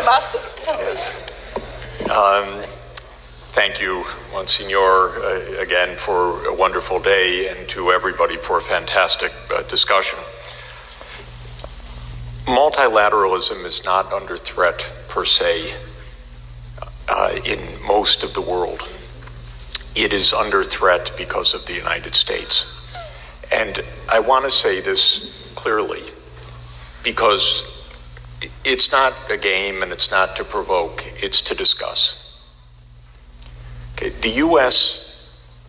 Master. Yes. Thank you, Monsignor, again for a wonderful day, and to everybody for a fantastic discussion. Multilateralism is not under threat per se in most of the world. It is under threat because of the United States. And I want to say this clearly, because it's not a game and it's not to provoke, it's to discuss. Okay, the U.S.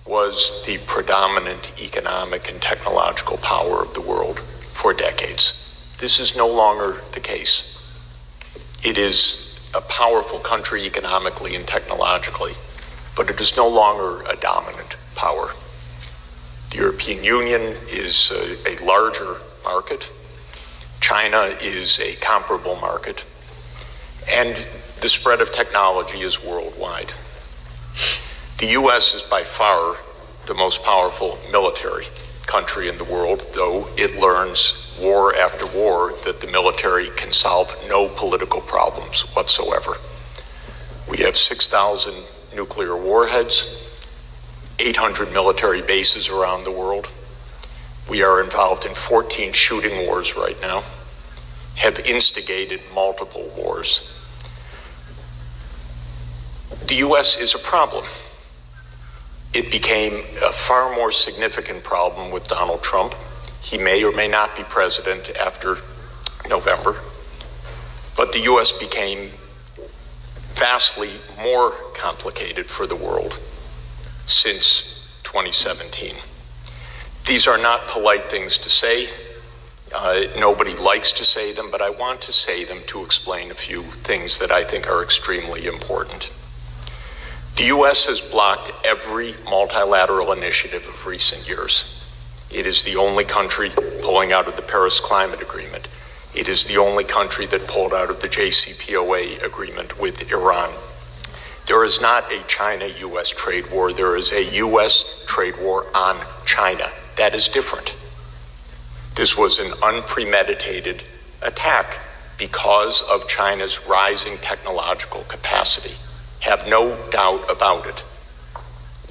was the predominant economic and technological power of the world for decades. This is no longer the case. It is a powerful country economically and technologically, but it is no longer a dominant power. The European Union is a larger market. China is a comparable market. And the spread of technology is worldwide. The U.S. is by far the most powerful military country in the world, though it learns war after war that the military can solve no political problems whatsoever. We have 6,000 nuclear warheads, 800 military bases around the world. We are involved in 14 shooting wars right now, have instigated multiple wars. The U.S. is a problem. It became a far more significant problem with Donald Trump. He may or may not be president after November, but the U.S. became vastly more complicated for the world since 2017. These are not polite things to say. Nobody likes to say them, but I want to say them to explain a few things that I think are extremely important. The U.S. has blocked every multilateral initiative of recent years. It is the only country pulling out of the Paris Climate Agreement. It is the only country that pulled out of the JCPOA agreement with Iran. There is not a China-U.S. trade war. There is a U.S. trade war on China. That is different. This was an unpremeditated attack because of China's rising technological capacity. Have no doubt about it.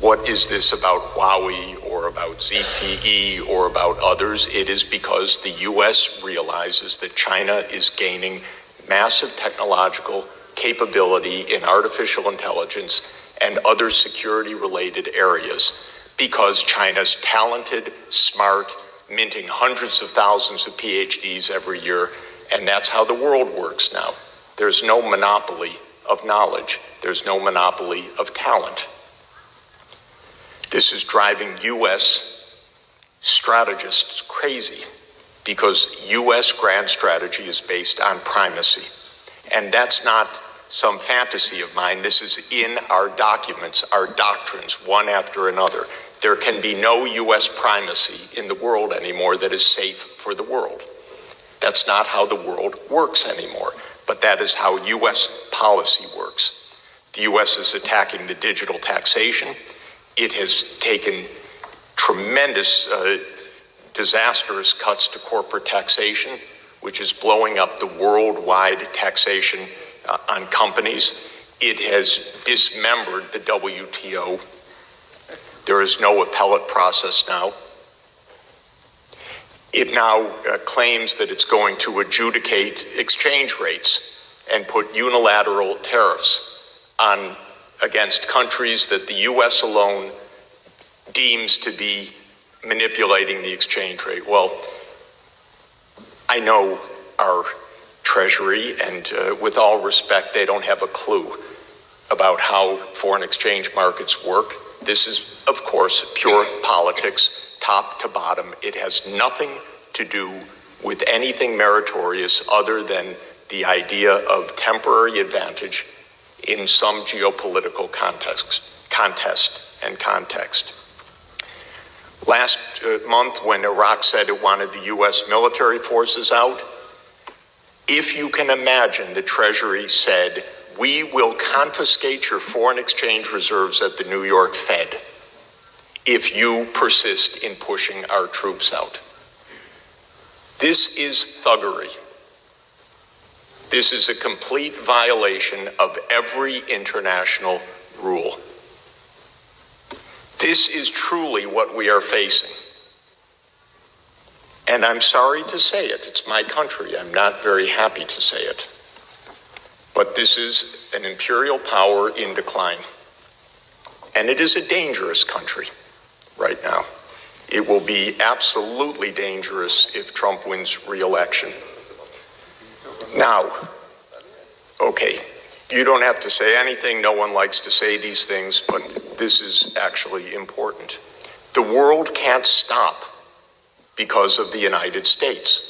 What is this about Huawei or about ZTE or about others? It is because the U.S. realizes that China is gaining massive technological capability in artificial intelligence and other security-related areas because China's talented, smart, minting hundreds of thousands of PhDs every year, and that's how the world works now. There's no monopoly of knowledge. There's no monopoly of talent. This is driving U.S. strategists crazy because U.S. grand strategy is based on primacy. And that's not some fantasy of mine. This is in our documents, our doctrines, one after another. There can be no U.S. primacy in the world anymore that is safe for the world. That's not how the world works anymore, but that is how U.S. policy works. The U.S. is attacking the digital taxation. It has taken tremendous, disastrous cuts to corporate taxation, which is blowing up the worldwide taxation on companies. It has dismembered the WTO. There is no appellate process now. It now claims that it's going to adjudicate exchange rates and put unilateral tariffs on against countries that the U.S. alone deems to be manipulating the exchange rate. Well, I know our Treasury, and with all respect, they don't have a clue about how foreign exchange markets work. This is, of course, pure politics, top to bottom. It has nothing to do with anything meritorious other than the idea of temporary advantage in some geopolitical contest and context. Last month, when Iraq said it wanted the U.S. military forces out, if you can imagine, the Treasury said, we will confiscate your foreign exchange reserves at the New York Fed if you persist in pushing our troops out. This is thuggery. This is a complete violation of every international rule. This is truly what we are facing. And I'm sorry to say it. It's my country. I'm not very happy to say it. But this is an imperial power in decline. And it is a dangerous country right now. It will be absolutely dangerous if Trump wins re-election. Now, okay, you don't have to say anything. No one likes to say these things, but this is actually important. The world can't stop because of the United States.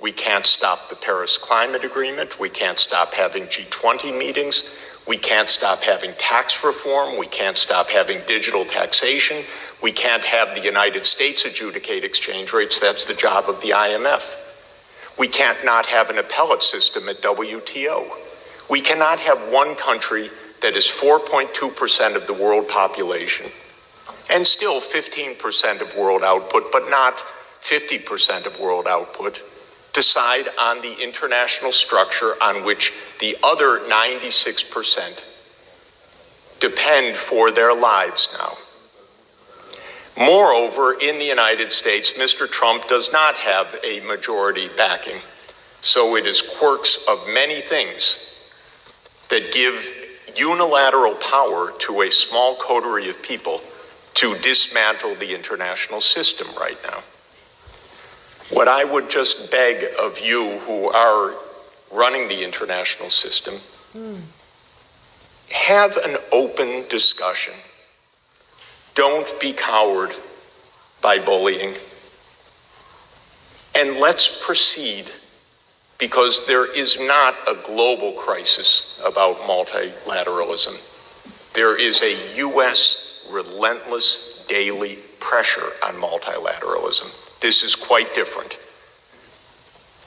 We can't stop the Paris Climate Agreement. We can't stop having G20 meetings. We can't stop having tax reform. We can't stop having digital taxation. We can't have the United States adjudicate exchange rates. That's the job of the IMF. We can't not have an appellate system at WTO. We cannot have one country that is 4.2% of the world population and still 15% of world output, but not 50% of world output, decide on the international structure on which the other 96% depend for their lives now. Moreover, in the United States, Mr. Trump does not have a majority backing. So it is quirks of many things that give unilateral power to a small coterie of people to dismantle the international system right now. What I would just beg of you who are running the international system, have an open discussion. Don't be cowed by bullying. And let's proceed, because there is not a global crisis about multilateralism. There is a U.S. relentless daily pressure on multilateralism. This is quite different.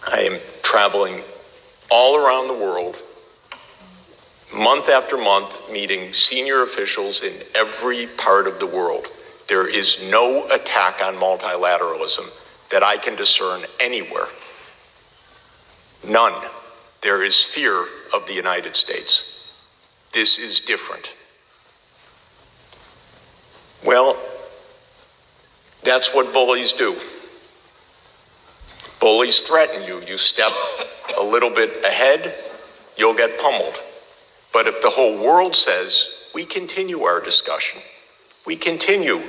I am traveling all around the world, month after month, meeting senior officials in every part of the world. There is no attack on multilateralism that I can discern anywhere. None. There is fear of the United States. This is different. Well, that's what bullies do. Bullies threaten you. You step a little bit ahead, you'll get pummeled. But if the whole world says, we continue our discussion, we continue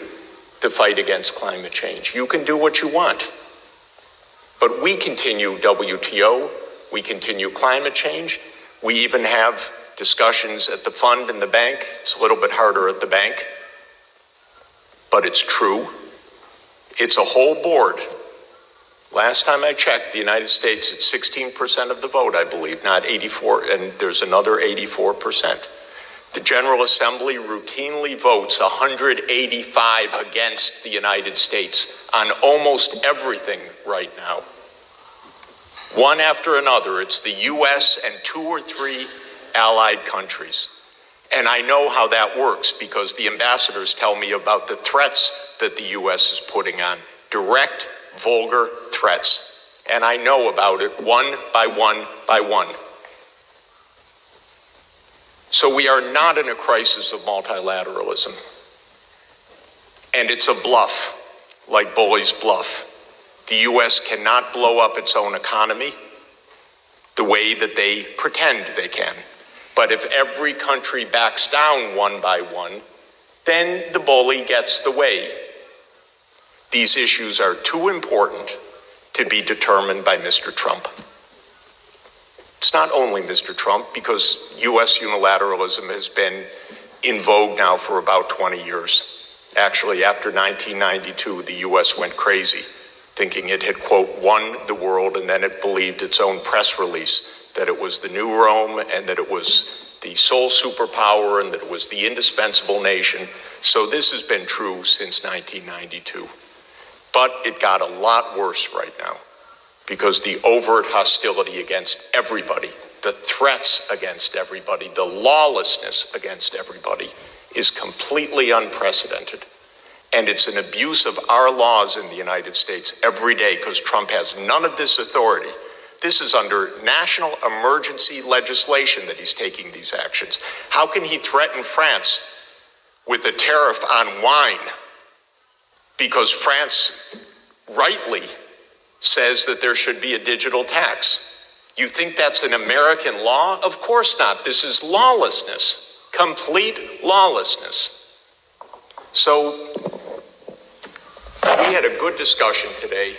the fight against climate change, you can do what you want. But we continue WTO, we continue climate change, we even have discussions at the fund and the bank. It's a little bit harder at the bank, but it's true. It's a whole board. Last time I checked, the United States, it's 16% of the vote, I believe, not 84, and there's another 84%. The General Assembly routinely votes 185 against the United States on almost everything right now. One after another, it's the US and 2 or 3 allied countries. And I know how that works because the ambassadors tell me about the threats that the US is putting on, direct, vulgar threats. And I know about it one by one by one. So we are not in a crisis of multilateralism. And it's a bluff, like bullies bluff. The US cannot blow up its own economy the way that they pretend they can. But if every country backs down one by one, then the bully gets the way. These issues are too important to be determined by Mr. Trump. It's not only Mr. Trump, because US unilateralism has been in vogue now for about 20 years. Actually, after 1992, the US went crazy, thinking it had, quote, won the world, and then it believed its own press release that it was the new Rome and that it was the sole superpower and that it was the indispensable nation. So this has been true since 1992. But it got a lot worse right now because the overt hostility against everybody, the threats against everybody, the lawlessness against everybody is completely unprecedented. And it's an abuse of our laws in the United States every day because Trump has none of this authority This is under national emergency legislation that he's taking these actions. How can he threaten France with a tariff on wine? Because France rightly says that there should be a digital tax. You think that's an American law? Of course not. This is lawlessness, complete lawlessness. So we had a good discussion today.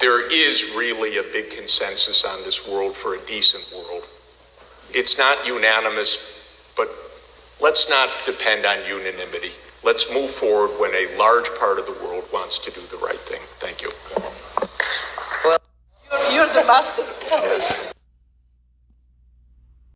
There is really a big consensus on this world for a decent world. It's not unanimous, but let's not depend on unanimity. Let's move forward when a large part of the world wants to do the right thing. Thank you. Well, you're the master. Yes.